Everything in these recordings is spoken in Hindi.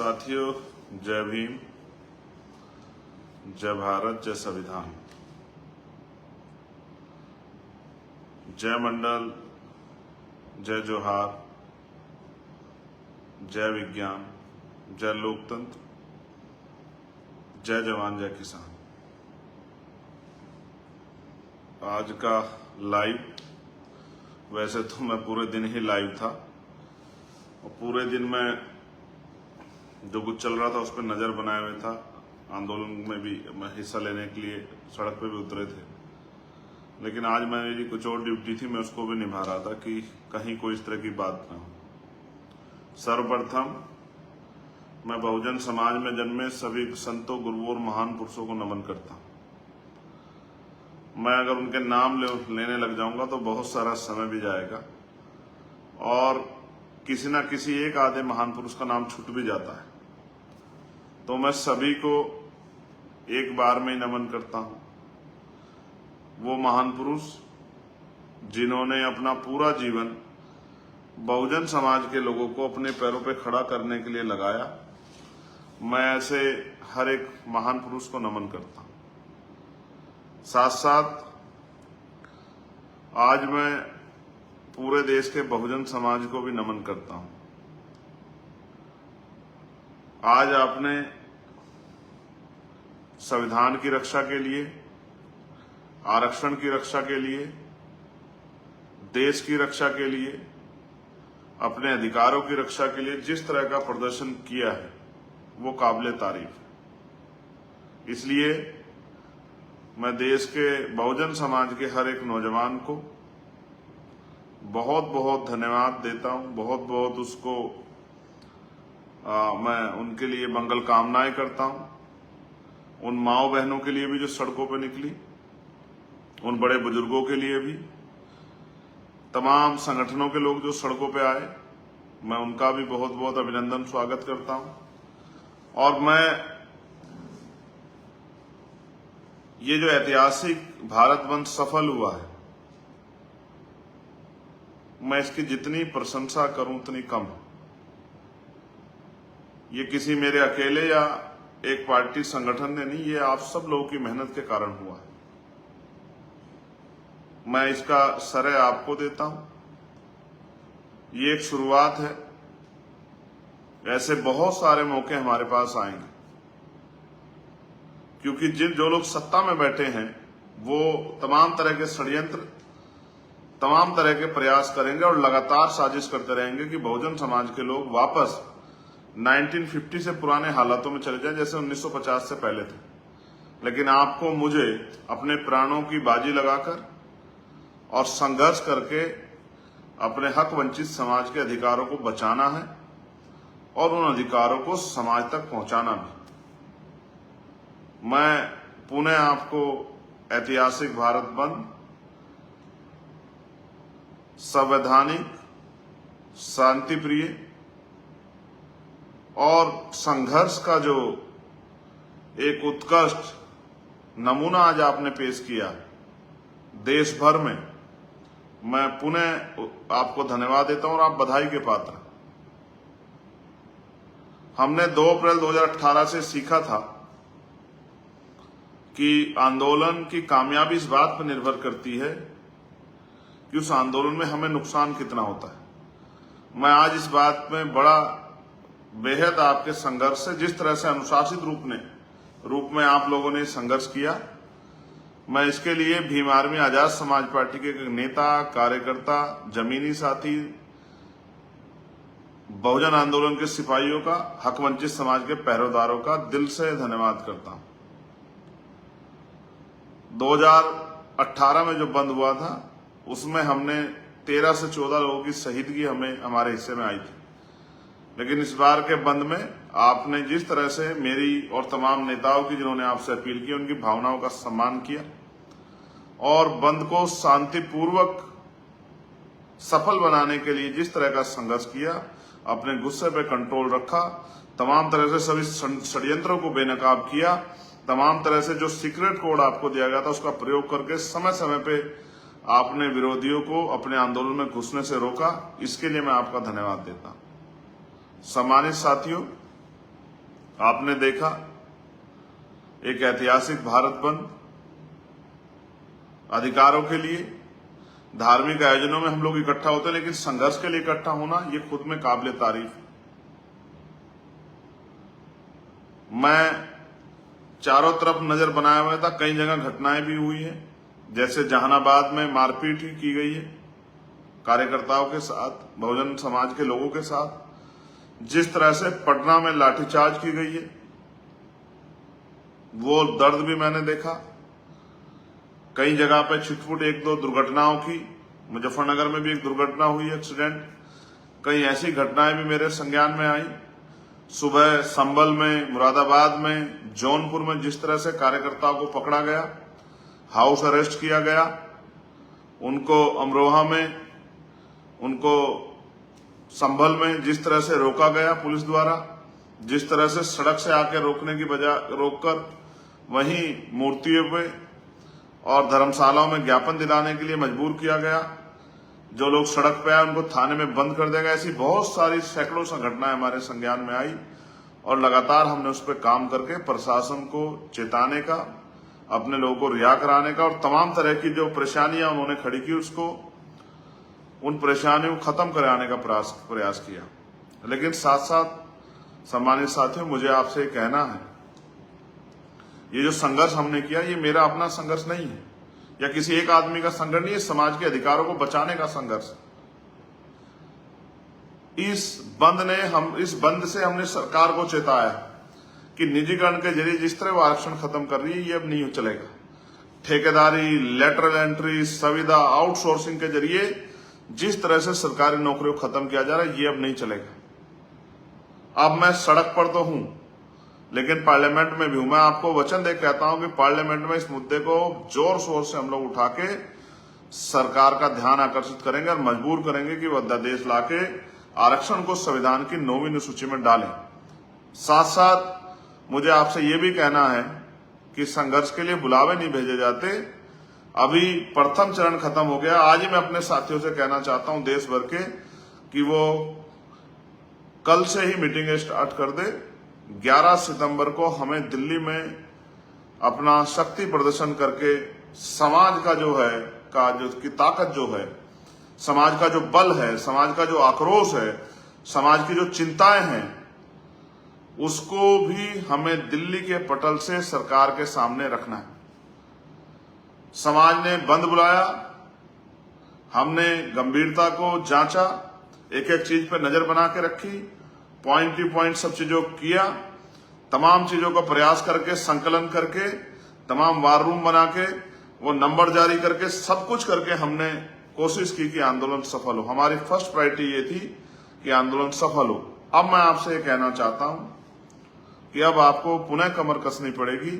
साथियों, जय भीम, जय भारत, जय संविधान, जय मंडल, जय जोहार, जय विज्ञान, जय लोकतंत्र, जय जवान, जय किसान। आज का लाइव, वैसे तो मैं पूरे दिन ही लाइव था और पूरे दिन में जो कुछ चल रहा था उस पर नज़र बनाए हुए था। आंदोलन में भी मैं हिस्सा लेने के लिए सड़क पे भी उतरे थे, लेकिन आज मेरी कुछ और ड्यूटी थी, मैं उसको भी निभा रहा था कि कहीं कोई इस तरह की बात ना हो। सर्वप्रथम मैं बहुजन समाज में जन्मे सभी संतों, गुरुओं और महान पुरुषों को नमन करता हूँ। मैं अगर उनके नाम लेने लग जाऊंगा तो बहुत सारा समय भी जाएगा और किसी ना किसी एक आधे महान पुरुष का नाम छूट भी जाता है, तो मैं सभी को एक बार में ही नमन करता हूं। वो महान पुरुष जिन्होंने अपना पूरा जीवन बहुजन समाज के लोगों को अपने पैरों पे खड़ा करने के लिए लगाया, मैं ऐसे हर एक महान पुरुष को नमन करता हूं। साथ साथ आज मैं पूरे देश के बहुजन समाज को भी नमन करता हूं। आज आपने संविधान की रक्षा के लिए, आरक्षण की रक्षा के लिए, देश की रक्षा के लिए, अपने अधिकारों की रक्षा के लिए जिस तरह का प्रदर्शन किया है वो काबिले तारीफ है। इसलिए मैं देश के बहुजन समाज के हर एक नौजवान को बहुत बहुत धन्यवाद देता हूं, बहुत बहुत उसको मैं उनके लिए मंगल कामनाएं करता हूं। उन माओ बहनों के लिए भी जो सड़कों पर निकली, उन बड़े बुजुर्गों के लिए भी, तमाम संगठनों के लोग जो सड़कों पे आए, मैं उनका भी बहुत बहुत अभिनंदन, स्वागत करता हूं। और मैं ये जो ऐतिहासिक भारत बंद सफल हुआ है, मैं इसकी जितनी प्रशंसा करूं उतनी कम है। ये किसी मेरे अकेले या एक पार्टी संगठन ने नहीं, ये आप सब लोगों की मेहनत के कारण हुआ है। मैं इसका श्रेय आपको देता हूं। ये एक शुरुआत है, ऐसे बहुत सारे मौके हमारे पास आएंगे, क्योंकि जो लोग सत्ता में बैठे हैं वो तमाम तरह के षड्यंत्र, तमाम तरह के प्रयास करेंगे और लगातार साजिश करते रहेंगे कि बहुजन समाज के लोग वापस 1950 से पुराने हालातों में चले जाएं, जैसे 1950 से पहले थे। लेकिन आपको, मुझे अपने प्राणों की बाजी लगाकर और संघर्ष करके अपने हक वंचित समाज के अधिकारों को बचाना है और उन अधिकारों को समाज तक पहुंचाना भी। मैं पुनः आपको ऐतिहासिक भारत बंद, संवैधानिक, शांति प्रिय और संघर्ष का जो एक उत्कृष्ट नमूना आज आपने पेश किया देश भर में, मैं पुनः आपको धन्यवाद देता हूं और आप बधाई के पात्र। हमने 2 अप्रैल 2018 से सीखा था कि आंदोलन की कामयाबी इस बात पर निर्भर करती है कि उस आंदोलन में हमें नुकसान कितना होता है। मैं आज इस बात में बड़ा बेहद आपके संघर्ष से, जिस तरह से अनुशासित रूप में आप लोगों ने संघर्ष किया, मैं इसके लिए भीम आर्मी आजाद समाज पार्टी के नेता, कार्यकर्ता, जमीनी साथी, बहुजन आंदोलन के सिपाहियों का, हक वंचित समाज के पहरेदारों का दिल से धन्यवाद करता हूं। 2018 में जो बंद हुआ था उसमें हमने 13 से 14 लोगों की शहीदगी हमारे हिस्से में आई थी, लेकिन इस बार के बंद में आपने जिस तरह से मेरी और तमाम नेताओं की, जिन्होंने आपसे अपील की, उनकी भावनाओं का सम्मान किया और बंद को शांतिपूर्वक सफल बनाने के लिए जिस तरह का संघर्ष किया, अपने गुस्से पे कंट्रोल रखा, तमाम तरह से सभी षड्यंत्रों को बेनकाब किया, तमाम तरह से जो सीक्रेट कोड आपको दिया गया था उसका प्रयोग करके समय समय पे आपने विरोधियों को अपने आंदोलन में घुसने से रोका। इसके लिए मैं आपका धन्यवाद देता हूं। सम्मानित साथियों, आपने देखा एक ऐतिहासिक भारत बंद अधिकारों के लिए, धार्मिक आयोजनों में हम लोग इकट्ठा होते हैं, लेकिन संघर्ष के लिए इकट्ठा होना ये खुद में काबिल तारीफ है। मैं चारों तरफ नजर बनाया हुआ था, कई जगह घटनाएं भी हुई हैं, जैसे जहानाबाद में मारपीट की गई है कार्यकर्ताओं के साथ, बहुजन समाज के लोगों के साथ, जिस तरह से पटना में लाठीचार्ज की गई है वो दर्द भी मैंने देखा। कई जगह पे छिटपुट एक दो दुर्घटनाओं की, मुजफ्फरनगर में भी एक दुर्घटना हुई, एक्सीडेंट, कई ऐसी घटनाएं भी मेरे संज्ञान में आई। सुबह संभल में, मुरादाबाद में, जौनपुर में जिस तरह से कार्यकर्ताओं को पकड़ा गया, हाउस अरेस्ट किया गया, उनको अमरोहा में, उनको संभल में जिस तरह से रोका गया पुलिस द्वारा, जिस तरह से सड़क से आके रोकने की बजाय रोककर वहीं मूर्तियों पे और धर्मशालाओं में ज्ञापन दिलाने के लिए मजबूर किया गया, जो लोग सड़क पे आए उनको थाने में बंद कर दिया गया। ऐसी बहुत सारी सैकड़ों सा घटनाएं हमारे संज्ञान में आई और लगातार हमने उस पर काम करके प्रशासन को चेताने का, अपने लोगों को रिहा कराने का और तमाम तरह की जो परेशानियां उन्होंने खड़ी की उसको, उन परेशानियों को खत्म कराने का प्रयास किया। लेकिन साथ साथ सम्मानित साथियों, मुझे आपसे कहना है, ये जो संघर्ष हमने किया ये मेरा अपना संघर्ष नहीं है या किसी एक आदमी का संघर्ष नहीं है, समाज के अधिकारों को बचाने का संघर्ष। इस बंद से हमने सरकार को चेताया कि निजीकरण के जरिए जिस तरह वो आरक्षण खत्म कर रही है ये अब नहीं चलेगा। ठेकेदारी, लेटरल एंट्री, संविदा, आउटसोर्सिंग के जरिए जिस तरह से सरकारी नौकरियों को खत्म किया जा रहा है ये अब नहीं चलेगा। अब मैं सड़क पर तो हूं लेकिन पार्लियामेंट में भी हूं। मैं आपको वचन दे कहता हूं कि पार्लियामेंट में इस मुद्दे को जोर शोर से हम लोग उठा के सरकार का ध्यान आकर्षित करेंगे और मजबूर करेंगे कि वह अध्यादेश लाके आरक्षण को संविधान की 9वीं अनुसूची में डालें। साथ साथ मुझे आपसे ये भी कहना है कि संघर्ष के लिए बुलावे नहीं भेजे जाते। अभी प्रथम चरण खत्म हो गया। आज ही मैं अपने साथियों से कहना चाहता हूं देश भर के कि वो कल से ही मीटिंग स्टार्ट कर दे। 11 सितंबर को हमें दिल्ली में अपना शक्ति प्रदर्शन करके समाज का जो है की ताकत जो है, समाज का जो बल है, समाज का जो आक्रोश है, समाज की जो चिंताएं हैं, उसको भी हमें दिल्ली के पटल से सरकार के सामने रखना है। समाज ने बंद बुलाया, हमने गंभीरता को जांचा, एक एक चीज पर नजर बना के रखी, पॉइंट टू पॉइंट सब चीजों को किया, तमाम चीजों का प्रयास करके, संकलन करके, तमाम वार रूम बना के, वो नंबर जारी करके, सब कुछ करके हमने कोशिश की कि आंदोलन सफल हो। हमारी फर्स्ट प्रायोरिटी ये थी कि आंदोलन सफल हो। अब मैं आपसे ये कहना चाहता हूं कि अब आपको पुनः कमर कसनी पड़ेगी।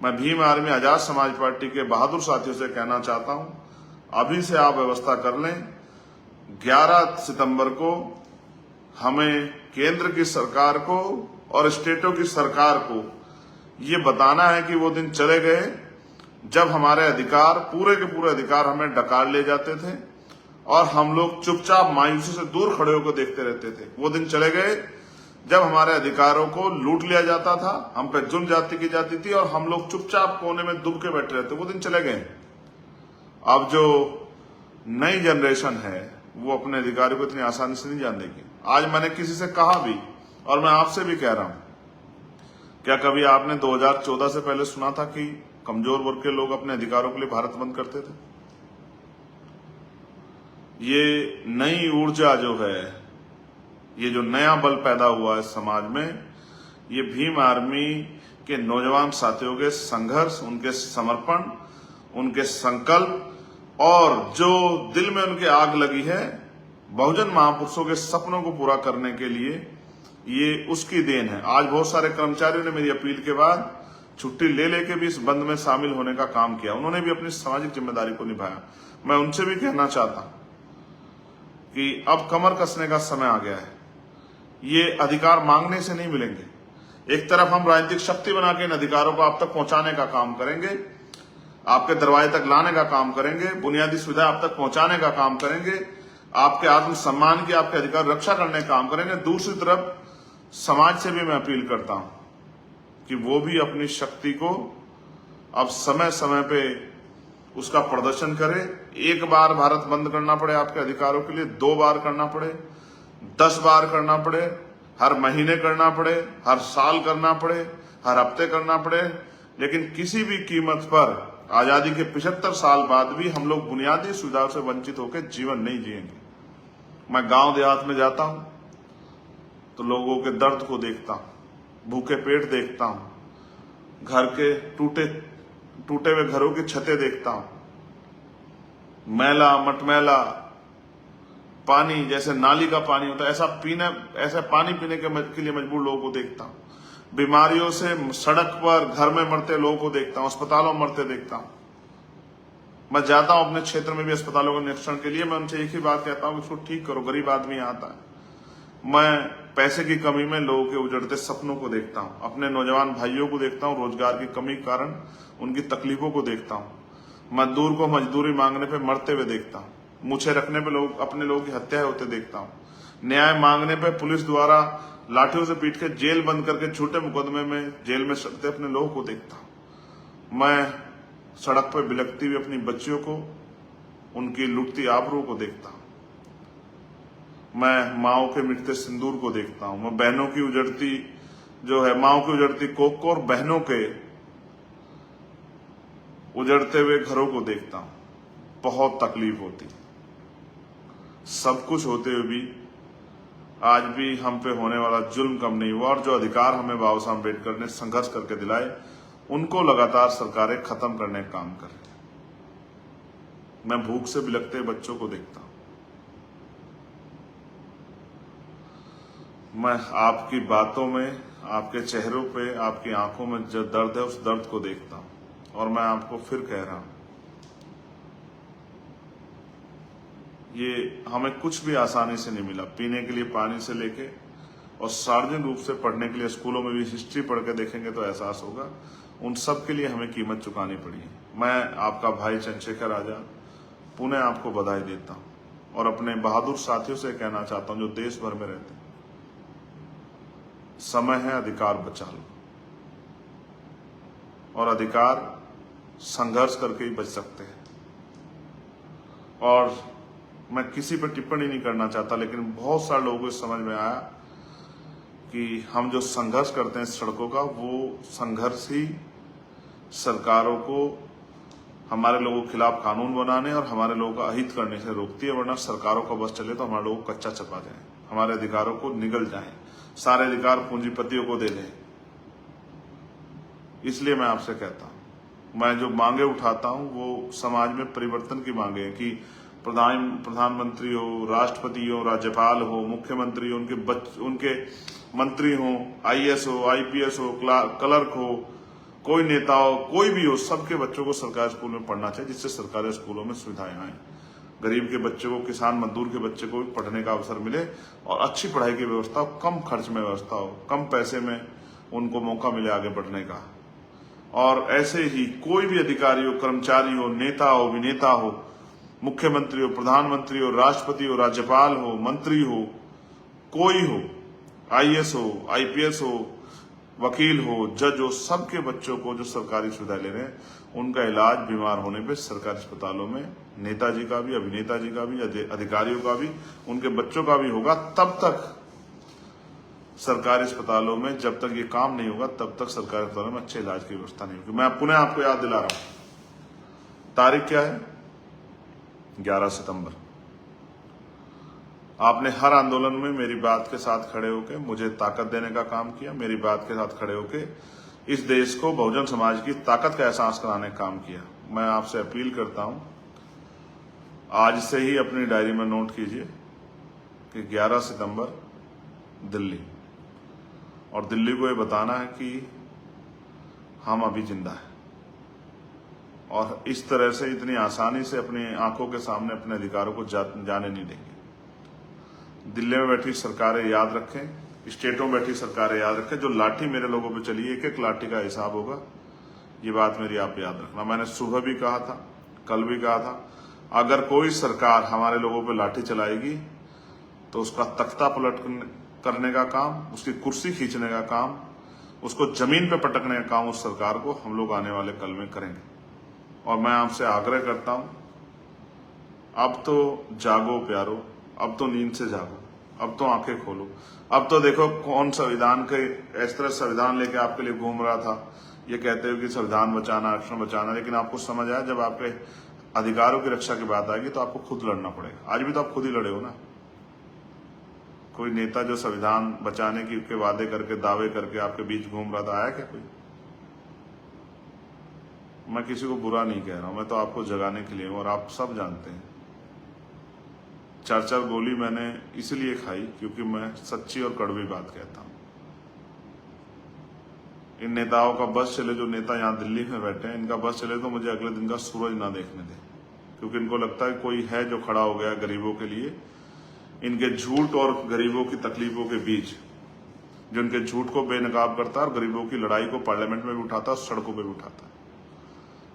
मैं भीम आर्मी आजाद समाज पार्टी के बहादुर साथियों से कहना चाहता हूं, अभी से आप व्यवस्था कर लें। 11 सितंबर को हमें केंद्र की सरकार को और स्टेटों की सरकार को ये बताना है कि वो दिन चले गए जब हमारे अधिकार, पूरे के पूरे अधिकार हमें डकार ले जाते थे और हम लोग चुपचाप मायूसी से दूर खड़े होकर देखते रहते थे। वो दिन चले गए जब हमारे अधिकारों को लूट लिया जाता था, हम पे जुल्म जाति की जाती थी और हम लोग चुपचाप कोने में दुब के बैठे रहते। वो दिन चले गए। अब जो नई जनरेशन है वो अपने अधिकारों को इतनी आसानी से नहीं जान देगी। आज मैंने किसी से कहा भी और मैं आपसे भी कह रहा हूं, क्या कभी आपने 2014 से पहले सुना था कि कमजोर वर्ग के लोग अपने अधिकारों के लिए भारत बंद करते थे? ये नई ऊर्जा जो है, ये जो नया बल पैदा हुआ है समाज में, ये भीम आर्मी के नौजवान साथियों के संघर्ष, उनके समर्पण, उनके संकल्प और जो दिल में उनके आग लगी है बहुजन महापुरुषों के सपनों को पूरा करने के लिए, ये उसकी देन है। आज बहुत सारे कर्मचारियों ने मेरी अपील के बाद छुट्टी ले लेके भी इस बंद में शामिल होने का काम किया। उन्होंने भी अपनी सामाजिक जिम्मेदारी को निभाया। मैं उनसे भी कहना चाहता हूं कि अब कमर कसने का समय आ गया है। ये अधिकार मांगने से नहीं मिलेंगे। एक तरफ हम राजनीतिक शक्ति बना के इन अधिकारों को आप तक पहुंचाने का काम करेंगे, आपके दरवाजे तक लाने का काम करेंगे, बुनियादी सुविधा आप तक पहुंचाने का काम करेंगे, आपके आत्मसम्मान की, आपके अधिकार रक्षा करने का काम करेंगे। दूसरी तरफ समाज से भी मैं अपील करता हूं कि वो भी अपनी शक्ति को अब समय समय पे उसका प्रदर्शन करे। एक बार भारत बंद करना पड़े आपके अधिकारों के लिए, 2 बार करना पड़े, 10 बार करना पड़े, हर महीने करना पड़े, हर साल करना पड़े, हर हफ्ते करना पड़े, लेकिन किसी भी कीमत पर आजादी के 75 साल बाद भी हम लोग बुनियादी सुविधाओं से वंचित होकर जीवन नहीं जिएंगे। मैं गांव देहात में जाता हूं तो लोगों के दर्द को देखता हूं, भूखे पेट देखता हूं, घर के टूटे हुए घरों की छतें देखता हूं, मैला मटमैला पानी, जैसे नाली का पानी होता है ऐसा पानी पीने के लिए मजबूर लोगों को देखता हूं, बीमारियों से सड़क पर घर में मरते लोगों को देखता हूं, अस्पतालों में मरते देखता हूं। मैं जाता हूं अपने क्षेत्र में भी अस्पतालों के निरीक्षण के लिए, मैं उनसे एक ही बात कहता हूं कि इसको ठीक करो, गरीब आदमी आता है। मैं पैसे की कमी में लोगों के उजड़ते सपनों को देखता हूं, अपने नौजवान भाइयों को देखता हूं, रोजगार की कमी के कारण उनकी तकलीफों को देखता हूं, मजदूर को मजदूरी मांगने पे मरते हुए देखता हूं, मूछें रखने पे अपने लोगों की हत्या होते देखता हूं, न्याय मांगने पे पुलिस द्वारा लाठियों से पीट के जेल बंद करके झूठे मुकदमे में जेल में सड़ते अपने लोगों को देखता हूं। मैं सड़क पर बिलखती हुई अपनी बच्चियों को, उनकी लुटती आबरू को देखता हूं। मैं माओ के मिटते सिंदूर को देखता हूं। मैं बहनों की उजड़ती माओ की उजड़ती कोख को और बहनों के उजड़ते हुए घरों को देखता हूं। बहुत तकलीफ होती, सब कुछ होते हुए भी आज भी हम पे होने वाला जुल्म कम नहीं हुआ, और जो अधिकार हमें बाबा साहब अम्बेडकर ने संघर्ष करके दिलाए उनको लगातार सरकारें खत्म करने का काम कर रही हैं। मैं भूख से बिलखते बच्चों को देखता हूं। मैं आपकी बातों में, आपके चेहरों पे, आपकी आंखों में जो दर्द है उस दर्द को देखता हूं, और मैं आपको फिर कह रहा हूं, ये हमें कुछ भी आसानी से नहीं मिला। पीने के लिए पानी से लेके और सार्वजनिक रूप से पढ़ने के लिए स्कूलों में भी हिस्ट्री पढ़ के देखेंगे तो एहसास होगा, उन सब के लिए हमें कीमत चुकानी पड़ी है। मैं आपका भाई चंद्रशेखर आजाद पुनः आपको बधाई देता हूं, और अपने बहादुर साथियों से कहना चाहता हूं जो देश भर में रहते हैं, समय है, अधिकार बचा लो। और अधिकार संघर्ष करके ही बच सकते हैं। और मैं किसी पर टिप्पणी नहीं करना चाहता, लेकिन बहुत सारे लोगों को समझ में आया कि हम जो संघर्ष करते हैं सड़कों का, वो संघर्ष ही सरकारों को हमारे लोगों के खिलाफ कानून बनाने और हमारे लोगों का अहित करने से रोकती है। वरना सरकारों का बस चले तो हमारे लोगों को कच्चा चपा जाए, हमारे अधिकारों को निगल जाए, सारे अधिकार पूंजीपतियों को दे दें। इसलिए मैं आपसे कहता हूं, मैं जो मांगे उठाता हूं वो समाज में परिवर्तन की मांगे हैं, कि प्रधानमंत्री हो, राष्ट्रपति हो, राज्यपाल हो, मुख्यमंत्री हो, उनके मंत्री हो, आईएएस हो, आईपीएस हो, क्लर्क हो, कोई नेता हो, कोई भी हो, सबके बच्चों को सरकारी स्कूल में पढ़ना चाहिए, जिससे सरकारी स्कूलों में सुविधाएं आए, गरीब के बच्चे को, किसान मजदूर के बच्चे को भी पढ़ने का अवसर मिले, और अच्छी पढ़ाई की व्यवस्था हो, कम खर्च में व्यवस्था हो, कम पैसे में उनको मौका मिले आगे बढ़ने का। और ऐसे ही कोई भी अधिकारी हो, कर्मचारी हो, नेता हो, अभिनेता हो, मुख्यमंत्री हो, प्रधानमंत्री हो, राष्ट्रपति हो, राज्यपाल हो, मंत्री हो, कोई हो, आईएएस हो, आईपीएस हो, वकील हो, जज हो, सबके बच्चों को जो सरकारी सुविधा ले रहे हैं, उनका इलाज बीमार होने पे सरकारी अस्पतालों में नेताजी का भी, अभिनेता जी का भी, अधिकारियों का भी, उनके बच्चों का भी होगा। तब तक सरकारी अस्पतालों में, जब तक ये काम नहीं होगा, तब तक सरकारी अस्पतालों में अच्छे इलाज की व्यवस्था नहीं होगी। मैं पुनः आपको याद दिला रहा हूं, तारीख क्या है? 11 सितंबर। आपने हर आंदोलन में मेरी बात के साथ खड़े होकर मुझे ताकत देने का काम किया, मेरी बात के साथ खड़े होकर इस देश को बहुजन समाज की ताकत का एहसास कराने का काम किया। मैं आपसे अपील करता हूं, आज से ही अपनी डायरी में नोट कीजिए कि 11 सितंबर दिल्ली, और दिल्ली को ये बताना है कि हम अभी जिंदा हैं, और इस तरह से इतनी आसानी से अपनी आंखों के सामने अपने अधिकारों को जाने नहीं देंगे। दिल्ली में बैठी सरकारें याद रखें, स्टेटों में बैठी सरकारें याद रखें, जो लाठी मेरे लोगों पे चली, एक एक लाठी का हिसाब होगा। ये बात मेरी आप याद रखना। मैंने सुबह भी कहा था, कल भी कहा था, अगर कोई सरकार हमारे लोगों पे लाठी चलाएगी तो उसका तख्ता पलट करने का काम, उसकी कुर्सी खींचने का काम उसको जमीन पे पटकने का काम उस सरकार को हम लोग आने वाले कल में करेंगे। और मैं आपसे आग्रह करता हूं, अब तो जागो प्यारो, अब तो नींद से जागो, अब तो आंखें खोलो। अब तो देखो कौन संविधान के इस तरह संविधान लेके आपके लिए घूम रहा था, ये कहते हुए कि संविधान बचाना, आरक्षण बचाना, लेकिन आपको समझ आया जब आपके अधिकारों की रक्षा की बात आएगी तो आपको खुद लड़ना पड़ेगा। आज भी तो आप खुद ही लड़े हो ना। कोई नेता जो संविधान बचाने के वादे करके, दावे करके आपके बीच घूम रहा था, आया क्या कोई? मैं किसी को बुरा नहीं कह रहा हूं, मैं तो आपको जगाने के लिए हूं और आप सब जानते हैं। 4-4 गोली मैंने इसलिए खाई क्योंकि मैं सच्ची और कड़वी बात कहता हूं। इन नेताओं का बस चले, जो नेता यहाँ दिल्ली में बैठे हैं, इनका बस चले तो मुझे अगले दिन का सूरज ना देखने दे, क्योंकि इनको लगता है कोई है जो खड़ा हो गया गरीबों के लिए। इनके झूठ और गरीबों की तकलीफों के बीच, जो इनके झूठ को बेनकाब करता है और गरीबों की लड़ाई को पार्लियामेंट में भी उठाता है, सड़कों पर भी उठाता है।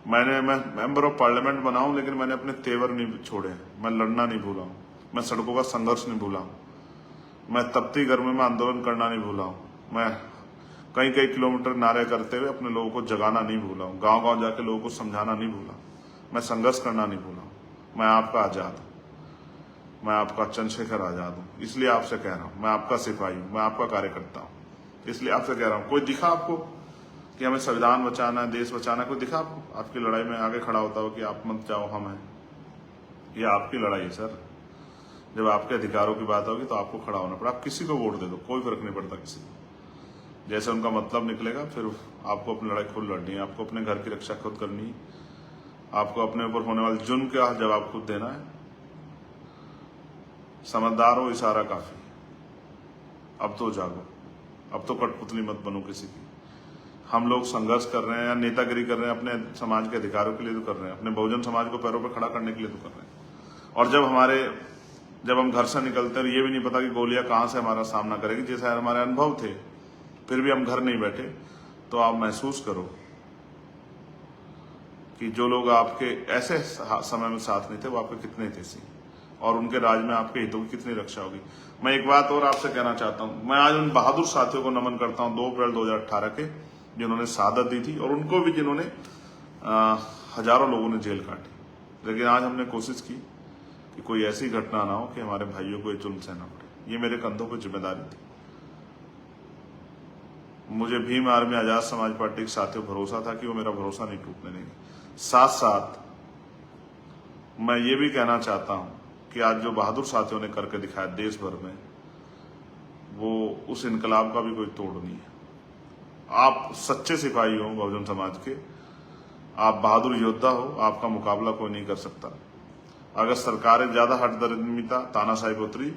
मैं मेंबर ऑफ पार्लियामेंट बना हूं, लेकिन मैंने अपने तेवर नहीं छोड़े, मैं लड़ना नहीं भूला हूं, मैं सड़कों का संघर्ष नहीं भूला हूं, मैं तपती गर्मी में आंदोलन करना नहीं भूला हूं, मैं कई कई किलोमीटर नारे करते हुए अपने लोगों को जगाना नहीं भूला हूं, गांव गांव जाके लोगों को समझाना नहीं भूला, मैं संघर्ष करना नहीं भूला हूं। मैं आपका आजाद हूं, मैं आपका चंद्रशेखर आजाद हूं, इसलिए आपसे कह रहा हूं। मैं आपका सिपाही हूं, मैं आपका कार्यकर्ता हूं, इसलिए आपसे कह रहा हूं। कोई दिखा आपको कि हमें संविधान बचाना है, देश बचाना है? कोई दिखा आपको आपकी लड़ाई में आगे खड़ा होता हो कि आप मत जाओ, हम हैं? ये आपकी लड़ाई है सर। जब आपके अधिकारों की बात होगी तो आपको खड़ा होना पड़ा। आप किसी को वोट दे दो, कोई फर्क नहीं पड़ता किसी को, जैसे उनका मतलब निकलेगा। फिर आपको अपनी लड़ाई खुद लड़नी है, आपको अपने घर की रक्षा खुद करनी है, आपको अपने ऊपर होने वाले जुर्म का जवाब खुद देना है। समझदार हो, इशारा काफी। अब तो जागो, अब तो कठपुतली मत बनो किसी की। हम लोग संघर्ष कर रहे हैं या नेतागिरी कर रहे हैं, अपने समाज के अधिकारों के लिए तो कर रहे हैं, अपने बहुजन समाज को पैरों पर खड़ा करने के लिए तो कर रहे हैं। और जब हम घर से निकलते हैं, ये भी नहीं पता कि गोलियां कहां से हमारा सामना करेगी, जैसे हमारे अनुभव थे, फिर भी हम घर नहीं बैठे, तो आप महसूस करो कि जो लोग आपके ऐसे समय में साथ नहीं थे वो आपके कितने थे सी, और उनके राज में आपके हितों की कितनी रक्षा होगी। मैं एक बात और आपसे कहना चाहता हूं, मैं आज उन बहादुर साथियों को नमन करता हूं 2 अप्रैल 2018 के, जिन्होंने शहादत दी थी, और उनको भी जिन्होंने हजारों लोगों ने जेल काटी। लेकिन आज हमने कोशिश की कि कोई ऐसी घटना ना हो कि हमारे भाइयों को ये जुल्म सहना पड़े। ये मेरे कंधों पर जिम्मेदारी थी। मुझे भीम आर्मी आजाद समाज पार्टी के साथियों भरोसा था कि वो मेरा भरोसा नहीं टूटने देंगे। साथ साथ मैं ये भी कहना चाहता हूं कि आज जो बहादुर साथियों ने करके दिखाया देश भर में, वो उस इनकलाब का भी कोई तोड़ नहीं है। आप सच्चे सिपाही हो बहुजन समाज के, आप बहादुर योद्धा हो, आपका मुकाबला कोई नहीं कर सकता। अगर सरकारें ज्यादा हठधर्मिता, तानाशाही पे उतरी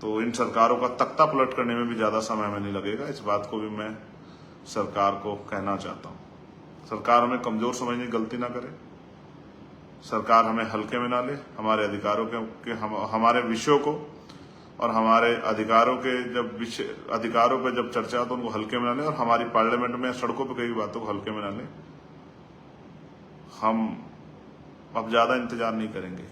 तो इन सरकारों का तख्ता पलट करने में भी ज्यादा समय में नहीं लगेगा। इस बात को भी मैं सरकार को कहना चाहता हूं। सरकार हमें कमजोर समझने की गलती ना करे, सरकार हमें हल्के में ना ले। हमारे अधिकारों हमारे विषयों को और हमारे अधिकारों पर जब चर्चा हो तो उनको हल्के में ना ले, और हमारी पार्लियामेंट में सड़कों पर कई बातों को हल्के में ना ले। हम अब ज्यादा इंतजार नहीं करेंगे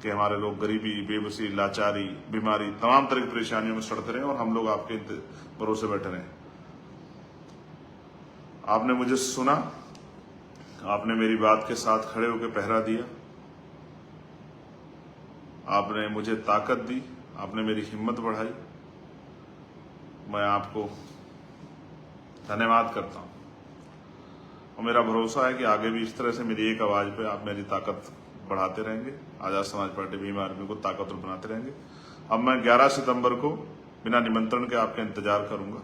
कि हमारे लोग गरीबी, बेबसी, लाचारी, बीमारी, तमाम तरह की परेशानियों में सड़ते रहे और हम लोग आपके भरोसे बैठे रहे। आपने मुझे सुना, आपने मेरी बात के साथ खड़े होकर पहरा दिया, आपने मुझे ताकत दी, आपने मेरी हिम्मत बढ़ाई। मैं आपको धन्यवाद करता हूं, और मेरा भरोसा है कि आगे भी इस तरह से मेरी एक आवाज पे आप मेरी ताकत बढ़ाते रहेंगे, आजाद समाज पार्टी भीम आर्मी को ताकतवर बनाते रहेंगे। अब मैं 11 सितंबर को बिना निमंत्रण के आपका इंतजार करूंगा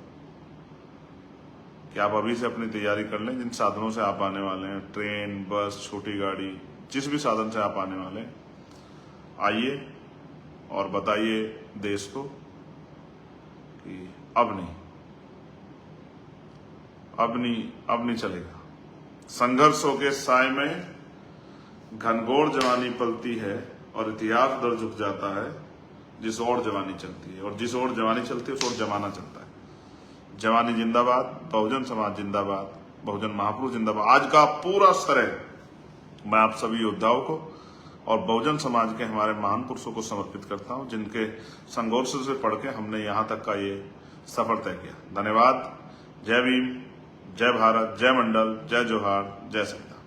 कि आप अभी से अपनी तैयारी कर लें। जिन साधनों से आप आने वाले हैं, ट्रेन, बस, छोटी गाड़ी, जिस भी साधन से आप आने वाले हैं, आइए और बताइए देश को कि अब नहीं चलेगा। संघर्षों के साय में घनघोर जवानी पलती है और इतिहास दर झुक जाता है जिस ओर जवानी चलती है, और जिस ओर जवानी चलती है उस ओर जमाना चलता है। जवानी जिंदाबाद, बहुजन समाज जिंदाबाद, बहुजन महापुरुष जिंदाबाद। आज का पूरा श्रेय मैं आप सभी योद्धाओं को और बहुजन समाज के हमारे महान पुरुषों को समर्पित करता हूं, जिनके संघर्ष से पढ़ के हमने यहां तक का ये सफर तय किया। धन्यवाद। जय भीम, जय भारत, जय मंडल, जय जोहार, जय संविधान।